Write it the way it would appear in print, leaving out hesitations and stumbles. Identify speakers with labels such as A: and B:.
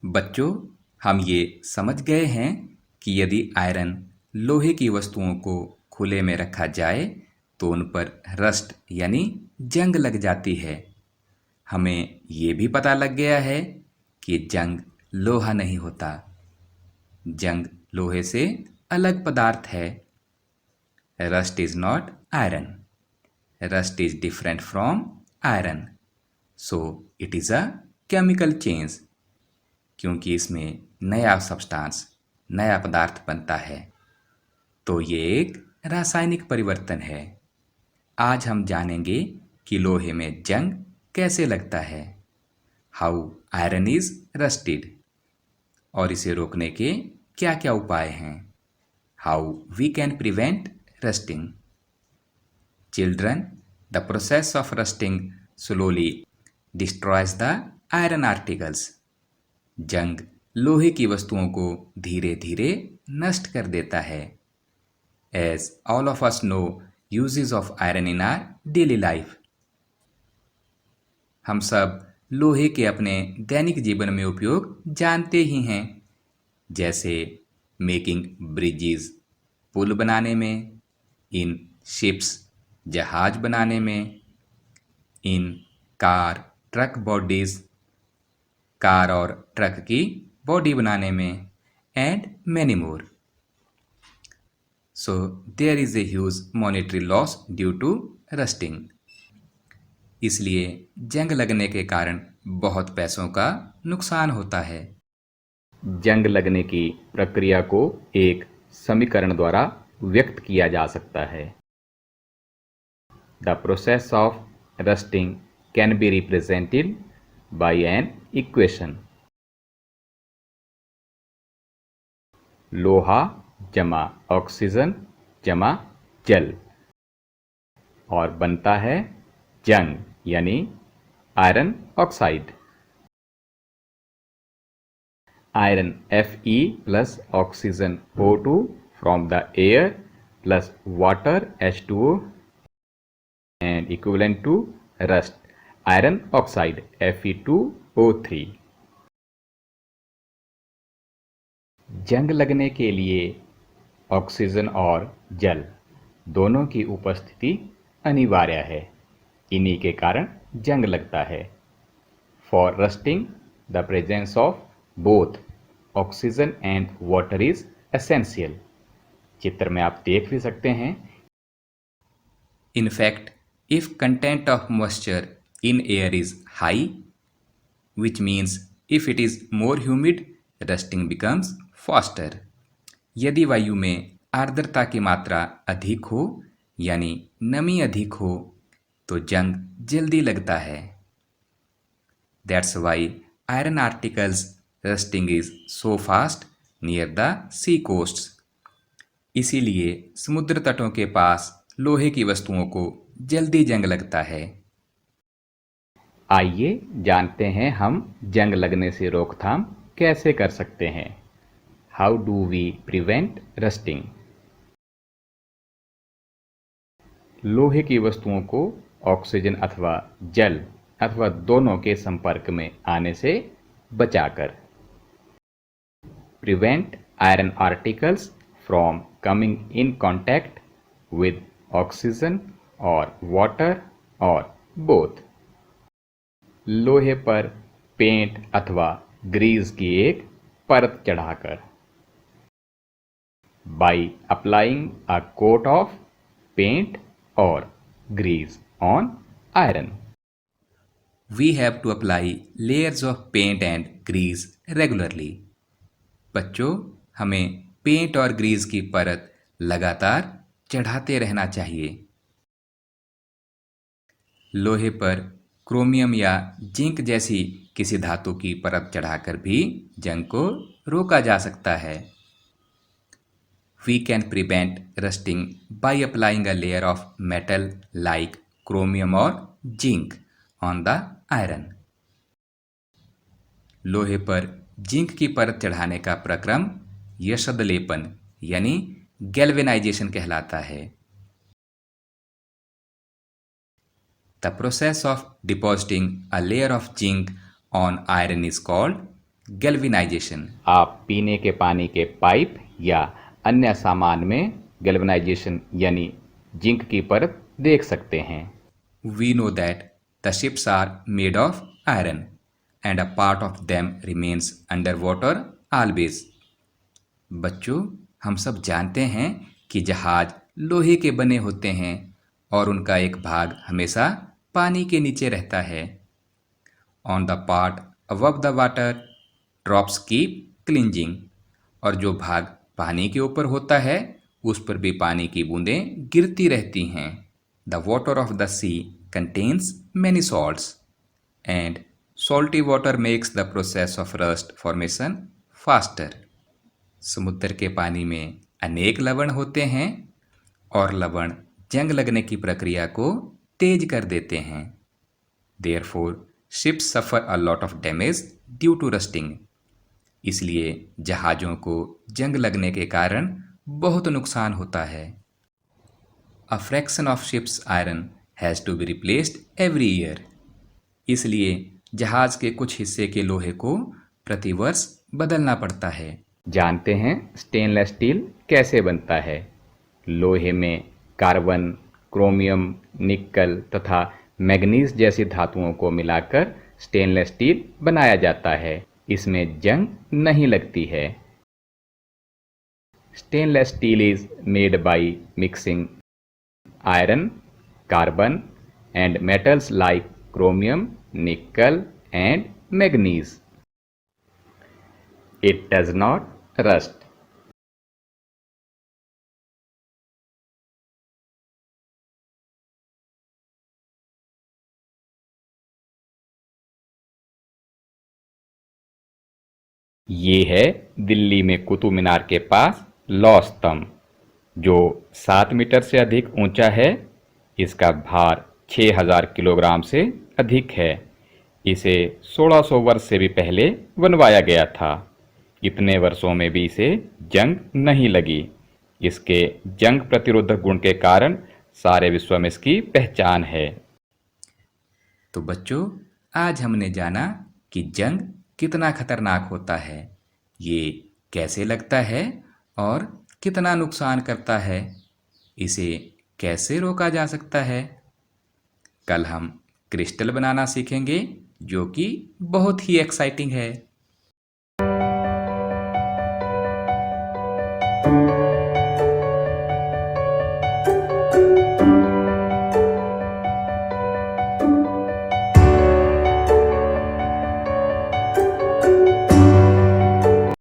A: बच्चों, हम ये समझ गए हैं कि यदि आयरन लोहे की वस्तुओं को खुले में रखा जाए तो उन पर रस्ट यानी जंग लग जाती है। हमें ये भी पता लग गया है कि जंग लोहा नहीं होता। जंग लोहे से अलग पदार्थ है। Rust is not iron. Rust is different from iron. So it is a chemical change, क्योंकि इसमें नया सब्सटेंस, नया पदार्थ बनता है। तो ये एक रासायनिक परिवर्तन है। आज हम जानेंगे कि लोहे में जंग कैसे लगता है, हाउ आयरन इज रस्टेड, और इसे रोकने के क्या क्या उपाय हैं, how we can prevent rusting. Children, the process of rusting slowly destroys the iron articles. जंग लोहे की वस्तुओं को धीरे धीरे नष्ट कर देता है। As all of us know uses of iron in our daily life. हम सब लोहे के अपने दैनिक जीवन में उपयोग जानते ही हैं, जैसे मेकिंग ब्रिजेस, पुल बनाने में, इन शिप्स, जहाज बनाने में, in car truck bodies, car और ट्रक की बॉडी बनाने में, and many more. So there is a huge monetary loss due to rusting. इसलिए जंग लगने के कारण बहुत पैसों का नुकसान होता है। जंग लगने की प्रक्रिया को एक समीकरण द्वारा व्यक्त किया जा सकता है। The process of rusting can be represented by an equation. लोहा जमा ऑक्सीजन जमा जल, और बनता है जंग यानी iron oxide. Iron Fe plus oxygen O2 from the air plus water H2O and equivalent to rust iron oxide Fe2O3। जंग लगने के लिए ऑक्सीजन और जल दोनों की उपस्थिति अनिवार्य है। इन्हीं के कारण जंग लगता है। For rusting the presence of both oxygen and water is essential. चित्र में आप देख भी सकते हैं। In fact, if content of moisture in air is high, which means if it is more humid, rusting becomes faster. यदि वायु में आर्द्रता की मात्रा अधिक हो यानी नमी अधिक हो तो जंग जल्दी लगता है। That's why iron articles rusting is so fast near the sea coasts. इसीलिए समुद्र तटों के पास लोहे की वस्तुओं को जल्दी जंग लगता है। आइए जानते हैं हम जंग लगने से रोकथाम कैसे कर सकते हैं। How do we prevent rusting. लोहे की वस्तुओं को ऑक्सीजन अथवा जल अथवा दोनों के संपर्क में आने से बचाकर। Prevent iron articles from coming in contact with oxygen or water or both। लोहे पर पेंट अथवा ग्रीस की एक परत चढ़ाकर। By applying a coat of paint or grease on iron। We have to apply layers of paint and grease regularly। बच्चों, हमें paint और ग्रीस की परत लगातार चढ़ाते रहना चाहिए। लोहे पर क्रोमियम या जिंक जैसी किसी धातु की परत चढ़ाकर भी जंग को रोका जा सकता है। We can prevent rusting by applying a layer of metal like chromium और जिंक ऑन द आयरन। लोहे पर जिंक की परत चढ़ाने का प्रक्रम यशद लेपन यानी गैल्वेनाइजेशन कहलाता है। The process of depositing a layer of zinc on iron is called galvanisation.
B: आप पीने के पानी के पाइप या अन्य सामान में गैल्वेनाइजेशन यानी जिंक की परत देख सकते हैं।
A: We know that the ships are made of iron and a part of them remains underwater always. बच्चों, हम सब जानते हैं कि जहाज लोहे के बने होते हैं और उनका एक भाग हमेशा पानी के नीचे रहता है। On the part above the water drops keep cleansing. और जो भाग पानी के ऊपर होता है उस पर भी पानी की बूंदें गिरती रहती हैं। The water of the sea contains many salts and salty water makes the process of rust formation faster. समुद्र के पानी में अनेक लवण होते हैं और लवण जंग लगने की प्रक्रिया को तेज कर देते हैं। Therefore, ships suffer a lot of damage due to rusting. इसलिए जहाज़ों को जंग लगने के कारण बहुत नुकसान होता है। A fraction of ship's iron has to be replaced every year. इसलिए जहाज के कुछ हिस्से के लोहे को प्रतिवर्ष बदलना पड़ता है।
B: जानते हैं स्टेनलेस स्टील कैसे बनता है? लोहे में कार्बन, क्रोमियम, निकल तथा मैग्नीज जैसी धातुओं को मिलाकर स्टेनलेस स्टील बनाया जाता है। इसमें जंग नहीं लगती है। Stainless steel is made by mixing iron, carbon and metals like chromium, निकल and manganese. It does not rust. ये है दिल्ली में कुतुब मीनार के पास लौह स्तंभ, जो 7 मीटर से अधिक ऊंचा है। इसका भार 6000 किलोग्राम से अधिक है। इसे 1600 वर्ष से भी पहले बनवाया गया था। इतने वर्षों में भी इसे जंग नहीं लगी। इसके जंग प्रतिरोधक गुण के कारण सारे विश्व में इसकी पहचान है।
A: तो बच्चों, आज हमने जाना कि जंग कितना खतरनाक होता है, ये कैसे लगता है और कितना नुकसान करता है, इसे कैसे रोका जा सकता है। कल हम क्रिस्टल बनाना सीखेंगे, जो कि बहुत ही एक्साइटिंग है।